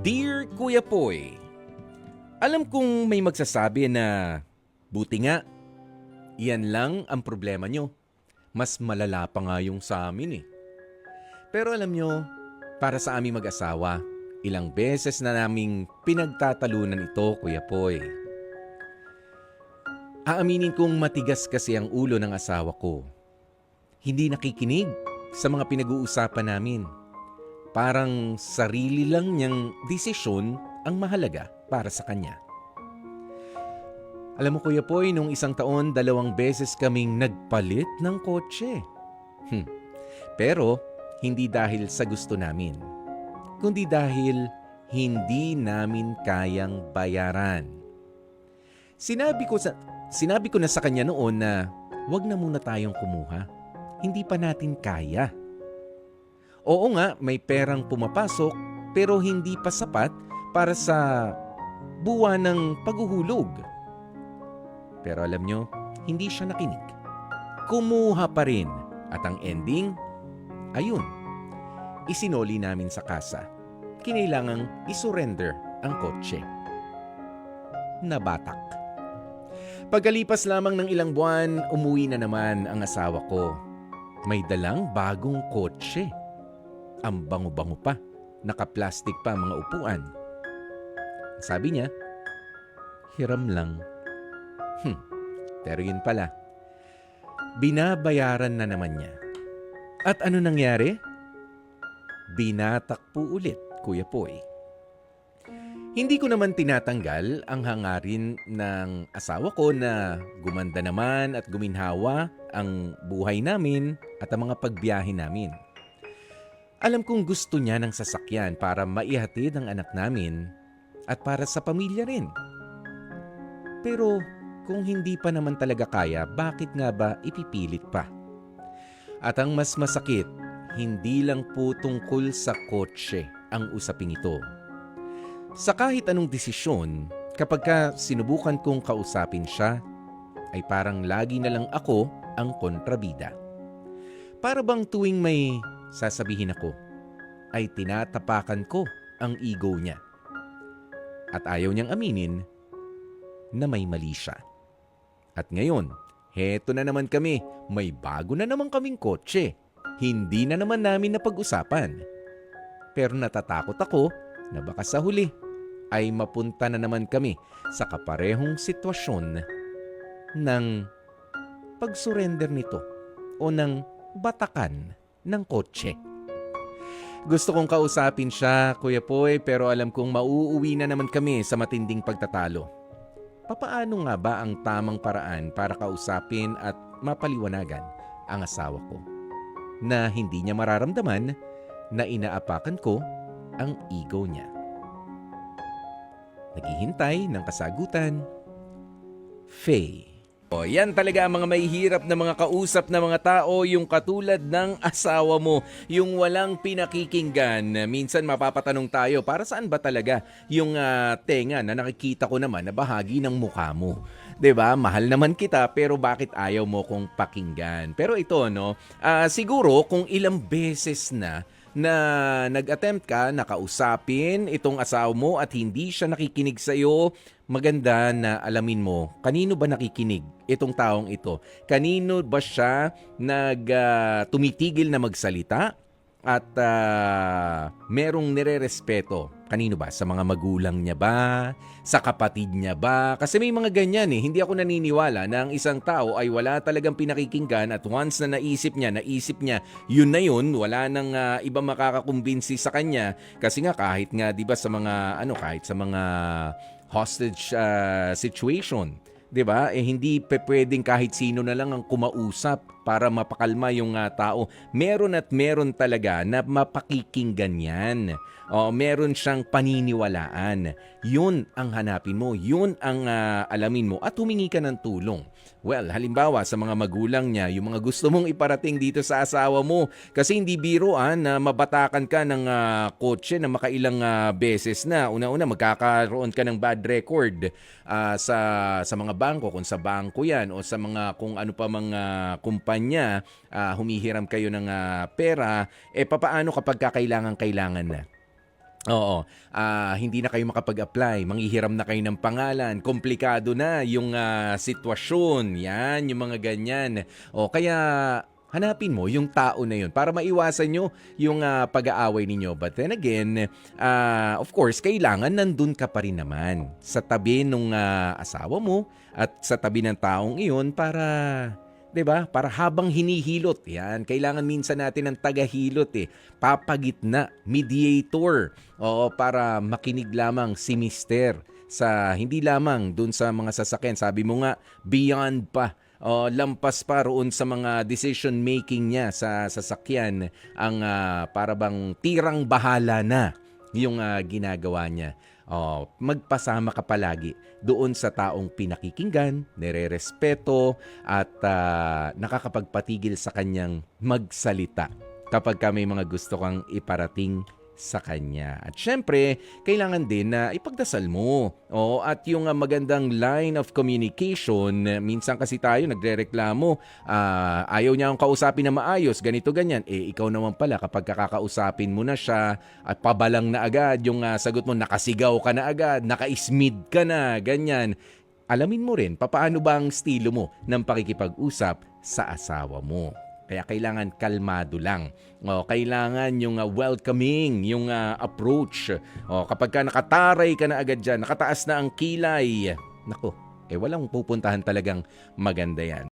Dear Kuya Poy, alam kong may magsasabi na buti nga, iyan lang ang problema nyo. Mas malala pa nga yung sa amin eh. Pero alam nyo, para sa aming mag-asawa, ilang beses na naming pinagtatalunan ito, Kuya Poy. Aaminin kong matigas kasi ang ulo ng asawa ko. Hindi nakikinig sa mga pinag-uusapan namin. Parang sarili lang niyang desisyon ang mahalaga para sa kanya. Alam mo Kuya Poy, nung isang taon, 2 beses kaming nagpalit ng kotse. Pero hindi dahil sa gusto namin, kundi dahil hindi namin kayang bayaran. Sinabi ko na sa kanya noon na wag na muna tayong kumuha. Hindi pa natin kaya. Oo nga, may perang pumapasok pero hindi pa sapat para sa buwan ng paghuhulog. Pero alam nyo, hindi siya nakinig. Kumuha pa rin at ang ending, ayun, isinoli namin sa kasa. Kinailangang isurrender ang kotse. Nabatak. Pagkalipas lamang ng ilang buwan, umuwi na naman ang asawa ko. May dalang bagong kotse. Ang bango-bango pa, naka-plastic pa mga upuan. Sabi niya, hiram lang. Pero yun pala, binabayaran na naman niya. At ano nangyari? Binatak po ulit, Kuya Poy. Hindi ko naman tinatanggal ang hangarin ng asawa ko na gumanda naman at guminhawa ang buhay namin at ang mga pagbiyahe namin. Alam kong gusto niya ng sasakyan para maihatid ang anak namin at para sa pamilya rin. Pero kung hindi pa naman talaga kaya, bakit nga ba ipipilit pa? At ang mas masakit, hindi lang po tungkol sa kotse ang usaping ito. Sa kahit anong desisyon, kapag sinubukan kong kausapin siya, ay parang lagi na lang ako ang kontrabida. Para bang tuwing may sasabihin ako, ay tinatapakan ko ang ego niya. At ayaw niyang aminin na may mali siya. At ngayon, heto na naman kami, may bago na naman kaming kotse. Hindi na naman namin napag-usapan. Pero natatakot ako na baka sa huli ay mapunta na naman kami sa kaparehong sitwasyon ng pag-surrender nito o ng batakan ng kotse. Gusto kong kausapin siya, Kuya Poy, pero alam kong mauuwi na naman kami sa matinding pagtatalo. Papaano nga ba ang tamang paraan para kausapin at mapaliwanagan ang asawa ko na hindi niya mararamdaman na inaapakan ko ang ego niya? Naghihintay ng kasagutan, Faye. O, yan talaga ang mga mahihirap na mga kausap na mga tao, yung katulad ng asawa mo, yung walang pinakikinggan. Minsan mapapatanong tayo, para saan ba talaga yung tenga na nakikita ko naman na bahagi ng mukha mo? 'Di ba? Mahal naman kita pero bakit ayaw mo kong pakinggan? Pero ito siguro kung ilang beses na nag-attempt ka na kausapin itong asawa mo at hindi siya nakikinig sa iyo, maganda na alamin mo kanino ba nakikinig itong taong ito. Kanino ba siya tumitigil na magsalita at merong nirerespeto? Kanino ba? Sa mga magulang niya ba? Sa kapatid niya ba? Kasi may mga ganyan eh. Hindi ako naniniwala na ang isang tao ay wala talagang pinakikinggan at once na naisip niya, yun na yun, wala nang iba makakakumbinsi sa kanya. Kasi nga kahit nga 'di ba sa mga kahit sa mga hostage situation, 'di ba? Hindi pwedeng kahit sino na lang ang kumausap para mapakalma yung tao. Meron at meron talaga na mapakikinggan yan. Meron siyang paniniwalaan. Yun ang hanapin mo. Yun ang alamin mo at humingi ka ng tulong. Well, halimbawa sa mga magulang niya, yung mga gusto mong iparating dito sa asawa mo. Kasi hindi biro na mabatakan ka ng kotse na makailang beses na. Una-una, magkakaroon ka ng bad record sa mga bangko. Kung sa bangko yan o sa mga kung ano pa mga kumpanya, humihiram kayo ng pera, papaano kapag kailangan na? Oo, hindi na kayo makapag-apply, manghihiram na kayo ng pangalan, komplikado na yung sitwasyon, yan, yung mga ganyan. O kaya hanapin mo yung tao na yun para maiwasan nyo yung pag-aaway ninyo. But then again, of course, kailangan nandun ka pa rin naman sa tabi nung asawa mo at sa tabi ng taong iyon para 'di ba? Para habang hinihilot, 'yan, kailangan minsan natin ng tagahilot papagitna, mediator. Oo, para makinig lamang si mister sa hindi lamang dun sa mga sasakyan. Sabi mo nga, beyond pa. O, lampas pa roon sa mga decision making niya sa sasakyan ang para bang tirang bahala na yung ginagawa niya. Magpasama ka palagi doon sa taong pinakikinggan, nire-respeto at nakakapagpatigil sa kanyang magsalita kapag ka may mga gusto kang iparating sa kanya. At syempre, kailangan din na ipagdasal mo. At yung magandang line of communication, minsan kasi tayo nagrereklamo, ayaw niya akong kausapin na maayos, ganito ganyan. Ikaw naman pala kapag kakausapin mo na siya at pabalang na agad yung sagot mo, nakasigaw ka na agad, naka-ismid ka na, ganyan. Alamin mo rin papaano ba ang estilo mo ng pakikipag-usap sa asawa mo. Kaya kailangan kalmado lang. Kailangan yung welcoming, yung approach. Kapag ka nakataray ka na agad dyan, nakataas na ang kilay, nako, walang pupuntahan talagang maganda yan.